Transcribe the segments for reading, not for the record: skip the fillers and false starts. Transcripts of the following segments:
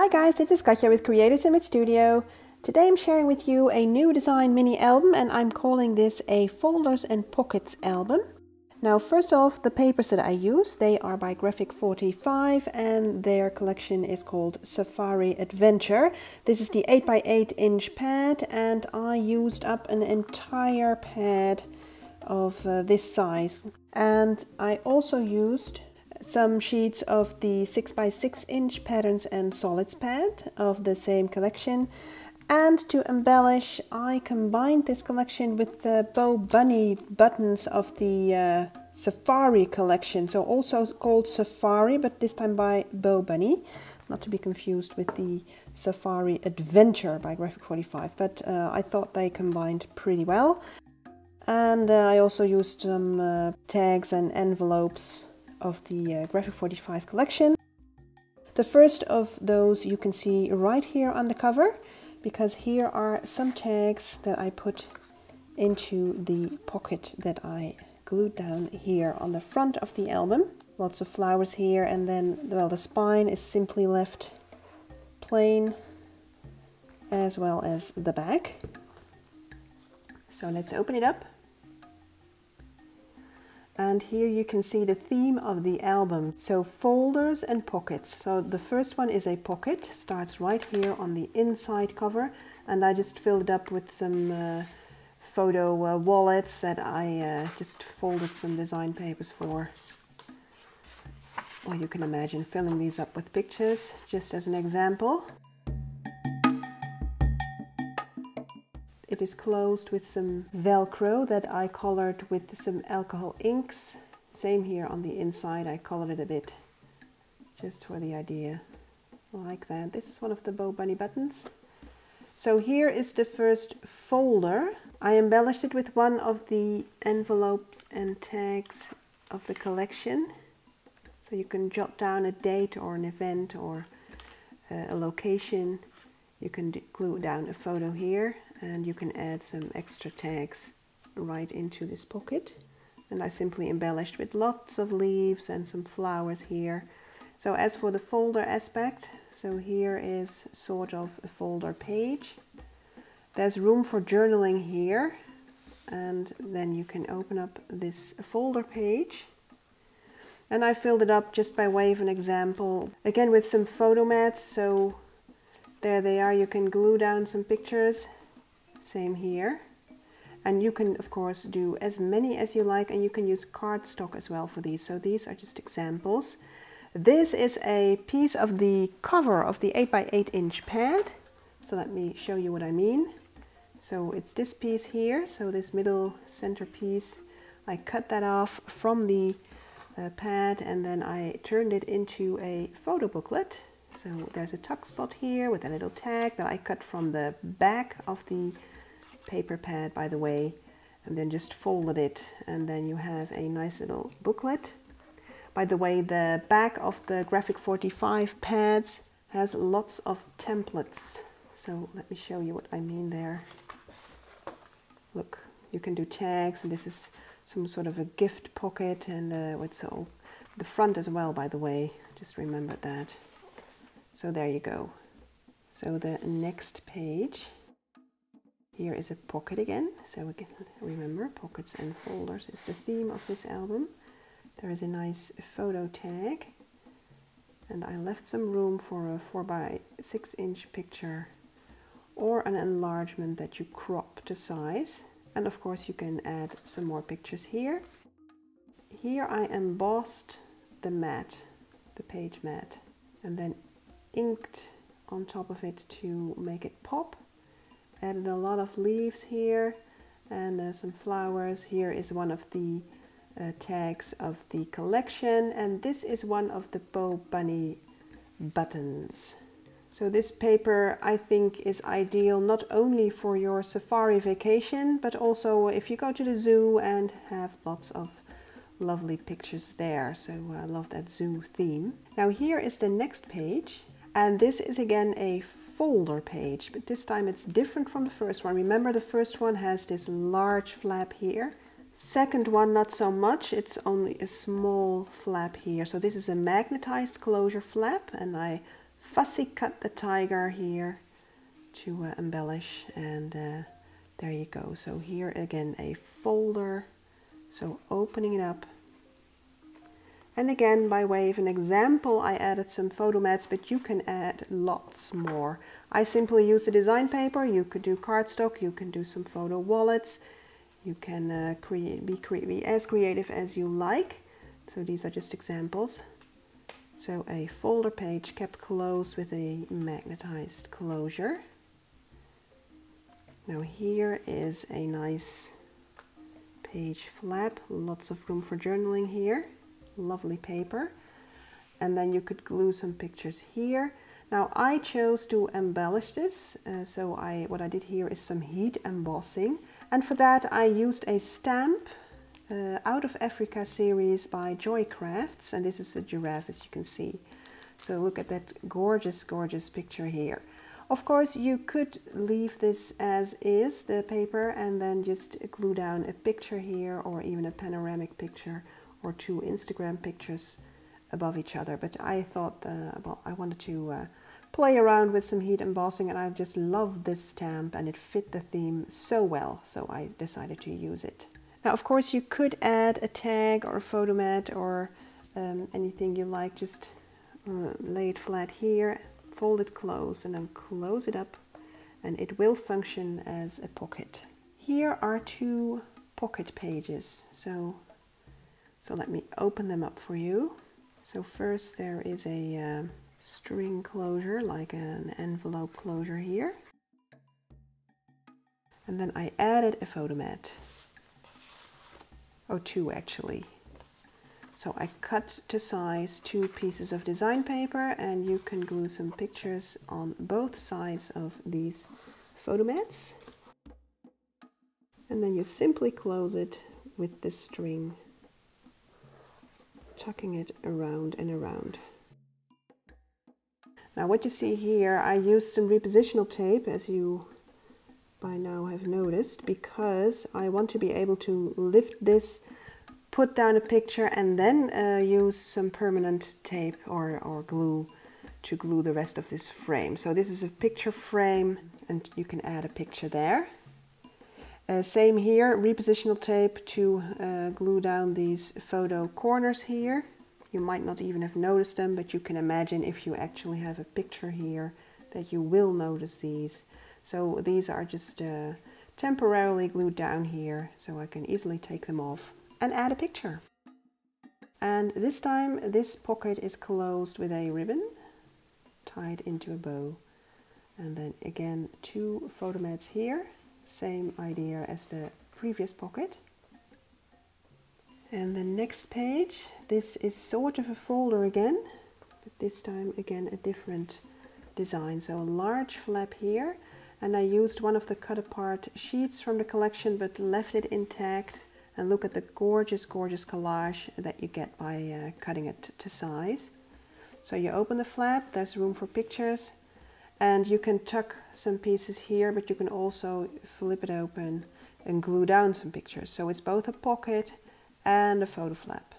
Hi guys, this is Katja with Creators Image Studio. Today I'm sharing with you a new design mini album and I'm calling this a folders and pockets album. Now first off, the papers that I use, they are by G45 and their collection is called Safari Adventure. This is the 8x8 inch pad and I used up an entire pad of this size. And I also used some sheets of the 6x6 inch patterns and solids pad of the same collection. And to embellish, I combined this collection with the Bow Bunny buttons of the Safari collection. So also called Safari, but this time by Bow Bunny. Not to be confused with the Safari Adventure by G45, but I thought they combined pretty well. And I also used some tags and envelopes of the G45 collection. The first of those you can see right here on the cover, because here are some tags that I put into the pocket that I glued down here on the front of the album. Lots of flowers here, and then, well, the spine is simply left plain, as well as the back. So let's open it up. And here you can see the theme of the album. So folders and pockets. So the first one is a pocket, starts right here on the inside cover. And I just filled it up with some photo wallets that I just folded some design papers for. Well, you can imagine filling these up with pictures, just as an example. It is closed with some Velcro that I colored with some alcohol inks. Same here on the inside, I colored it a bit, just for the idea, like that. This is one of the Bow Bunny buttons. So here is the first folder. I embellished it with one of the envelopes and tags of the collection. So you can jot down a date or an event or a location. You can glue down a photo here. And you can add some extra tags right into this pocket. And I simply embellished with lots of leaves and some flowers here. So as for the folder aspect, so here is sort of a folder page. There's room for journaling here. And then you can open up this folder page. And I filled it up just by way of an example. Again with some photo mats. So there they are. You can glue down some pictures. Same here, and you can of course do as many as you like, and you can use cardstock as well for these. So these are just examples. This is a piece of the cover of the 8x8 inch pad. So let me show you what I mean. So it's this piece here, so this middle center piece, I cut that off from the pad and then I turned it into a photo booklet. So there's a tuck spot here with a little tag that I cut from the back of the paper pad, by the way, and then just folded it, and then you have a nice little booklet. By the way, the back of the G45 pads has lots of templates. So let me show you what I mean there. Look, you can do tags, and this is some sort of a gift pocket, and it's all the front as well, by the way. Just remember that. So there you go. So the next page, here is a pocket again. So we can remember, pockets and folders is the theme of this album. There is a nice photo tag. And I left some room for a 4x6 inch picture or an enlargement that you crop to size. And of course you can add some more pictures here. Here I embossed the mat, the page mat, and then inked on top of it to make it pop. Added a lot of leaves here and some flowers. Here is one of the tags of the collection, and this is one of the Bow Bunny buttons. So this paper I think is ideal not only for your safari vacation, but also if you go to the zoo and have lots of lovely pictures there. So I love that zoo theme. Now here is the next page. And this is again a folder page, but this time it's different from the first one. Remember, the first one has this large flap here. Second one, not so much. It's only a small flap here. So this is a magnetized closure flap, and I fussy cut the tiger here to embellish, and there you go. So here again a folder, so opening it up. And again, by way of an example, I added some photo mats, but you can add lots more. I simply use the design paper. You could do cardstock, you can do some photo wallets, you can be as creative as you like. So these are just examples. So a folder page kept closed with a magnetized closure. Now here is a nice page flap, lots of room for journaling here. Lovely paper. And then you could glue some pictures here. Now I chose to embellish this, so what I did here is some heat embossing, and for that I used a stamp Out of Africa series by G45's, and this is a giraffe, as you can see. So look at that gorgeous, gorgeous picture here. Of course, you could leave this as is, the paper, and then just glue down a picture here, or even a panoramic picture, or two Instagram pictures above each other. But I thought, well, I wanted to play around with some heat embossing, and I just love this stamp, and it fit the theme so well, so I decided to use it. Now, of course, you could add a tag or a photo mat or anything you like. Just lay it flat here, fold it close, and then close it up, and it will function as a pocket. Here are two pocket pages, so let me open them up for you. So first there is a string closure, like an envelope closure here. And then I added a photo mat. Oh, two actually. So I cut to size two pieces of design paper, and you can glue some pictures on both sides of these photo mats. And then you simply close it with the string, tucking it around and around. Now what you see here, I used some repositional tape, as you by now have noticed, because I want to be able to lift this, put down a picture, and then use some permanent tape or glue to glue the rest of this frame. So this is a picture frame, and you can add a picture there. Same here, repositional tape to glue down these photo corners here. You might not even have noticed them, but you can imagine if you actually have a picture here that you will notice these. So these are just temporarily glued down here, so I can easily take them off and add a picture. And this time this pocket is closed with a ribbon tied into a bow. And then again two photo mats here, same idea as the previous pocket. And the next page, this is sort of a folder again, but this time again a different design. So a large flap here, and I used one of the cut apart sheets from the collection but left it intact. And look at the gorgeous, gorgeous collage that you get by cutting it to size. So you open the flap, there's room for pictures, and you can tuck some pieces here, but you can also flip it open and glue down some pictures. So it's both a pocket and a photo flap.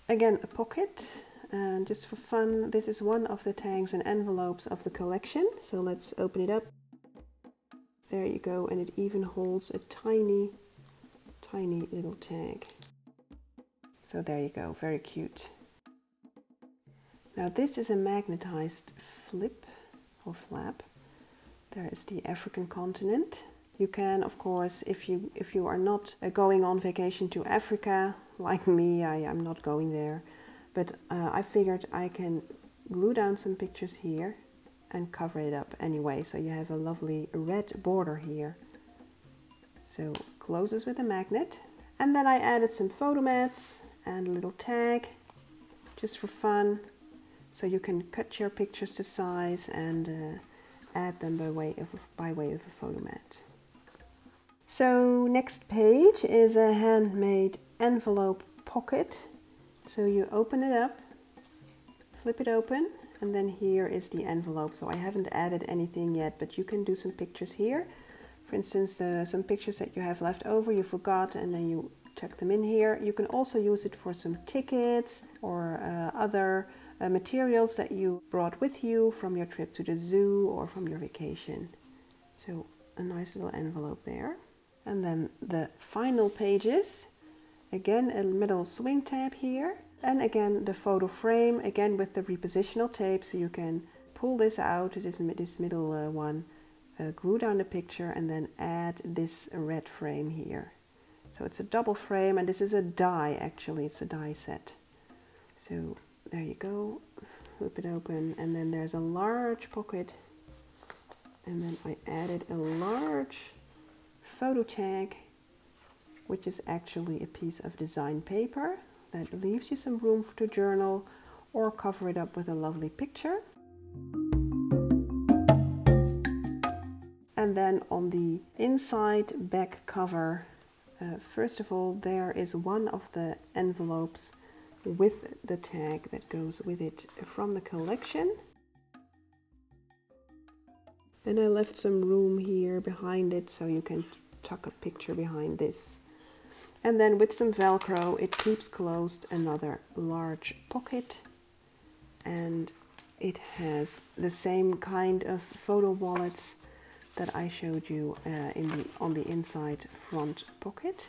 Again, a pocket, and just for fun, this is one of the tags and envelopes of the collection. So let's open it up. There you go, and it even holds a tiny, tiny little tag. So there you go, very cute. Now this is a magnetized flip or flap. There is the African continent. You can, of course, if you are not going on vacation to Africa, like me, I am not going there, but I figured I can glue down some pictures here and cover it up anyway, so you have a lovely red border here. So closes with a magnet. And then I added some photo mats and a little tag, just for fun, so you can cut your pictures to size and add them by way of a photo mat. So next page is a handmade envelope pocket. So you open it up, flip it open, and then here is the envelope. So I haven't added anything yet, but you can do some pictures here. For instance, some pictures that you have left over, you forgot, and then you tuck them in here. You can also use it for some tickets or other materials that you brought with you from your trip to the zoo or from your vacation. So a nice little envelope there. And then the final pages, again a middle swing tab here, and again the photo frame, again with the repositional tape, so you can pull this out, this middle one, glue down the picture and then add this red frame here. So it's a double frame, and this is a die, actually it's a die set. So there you go, flip it open, and then there's a large pocket, and then I added a large photo tag, which is actually a piece of design paper that leaves you some room to journal or cover it up with a lovely picture. And then on the inside back cover, first of all, there is one of the envelopes with the tag that goes with it from the collection. And I left some room here behind it so you can tuck a picture behind this. And then with some Velcro, it keeps closed another large pocket. And it has the same kind of photo wallets that I showed you on the inside front pocket.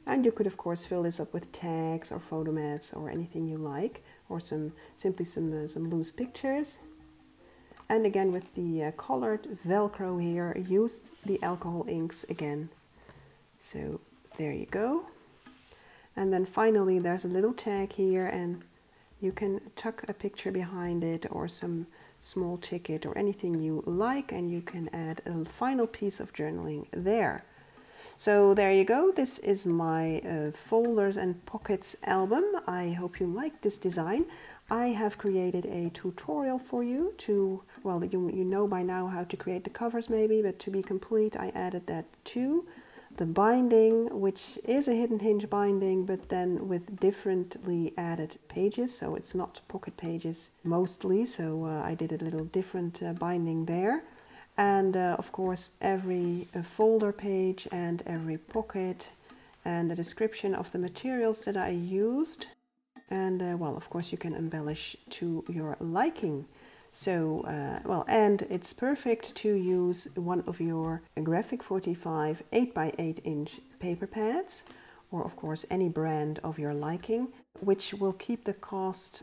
And you could of course fill this up with tags or photo mats or anything you like, or simply some loose pictures. And again with the colored Velcro here, used the alcohol inks again. So there you go. And then finally there's a little tag here, and you can tuck a picture behind it or some small ticket or anything you like, and you can add a final piece of journaling there. So there you go, this is my folders and pockets album. I hope you like this design. I have created a tutorial for you to, well, you know by now how to create the covers maybe, but to be complete I added that too. The binding, which is a hidden hinge binding, but then with differently added pages, so it's not pocket pages mostly, so I did a little different binding there. And of course every folder page and every pocket and the description of the materials that I used. And well, of course you can embellish to your liking. So, well, and it's perfect to use one of your G45 8x8 inch paper pads, or of course any brand of your liking, which will keep the cost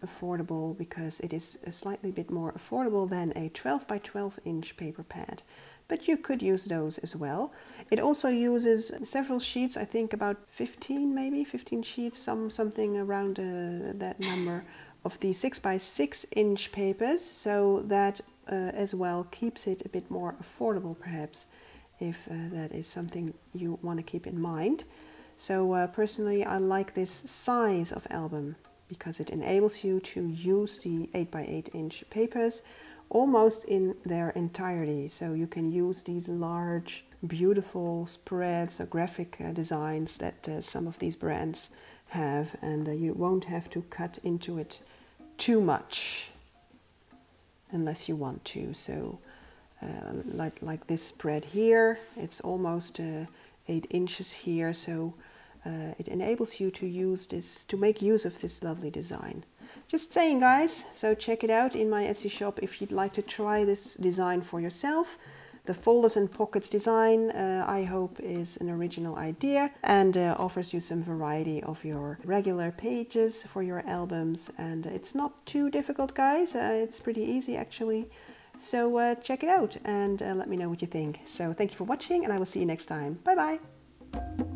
affordable, because it is a slightly bit more affordable than a 12x12 inch paper pad. But you could use those as well. It also uses several sheets, I think about 15, maybe 15 sheets, something around that number, of the 6x6 inch papers, so that as well keeps it a bit more affordable perhaps, if that is something you want to keep in mind. So personally I like this size of album because it enables you to use the 8x8 inch papers almost in their entirety. So you can use these large beautiful spreads or graphic designs that some of these brands have, and you won't have to cut into it too much unless you want to. So like this spread here, it's almost 8 inches here, so it enables you to use this, to make use of this lovely design. Just saying, guys, so check it out in my Etsy shop if you'd like to try this design for yourself. The folders and pockets design, I hope, is an original idea and offers you some variety of your regular pages for your albums. And it's not too difficult, guys. It's pretty easy, actually. So check it out and let me know what you think. So thank you for watching, and I will see you next time. Bye-bye.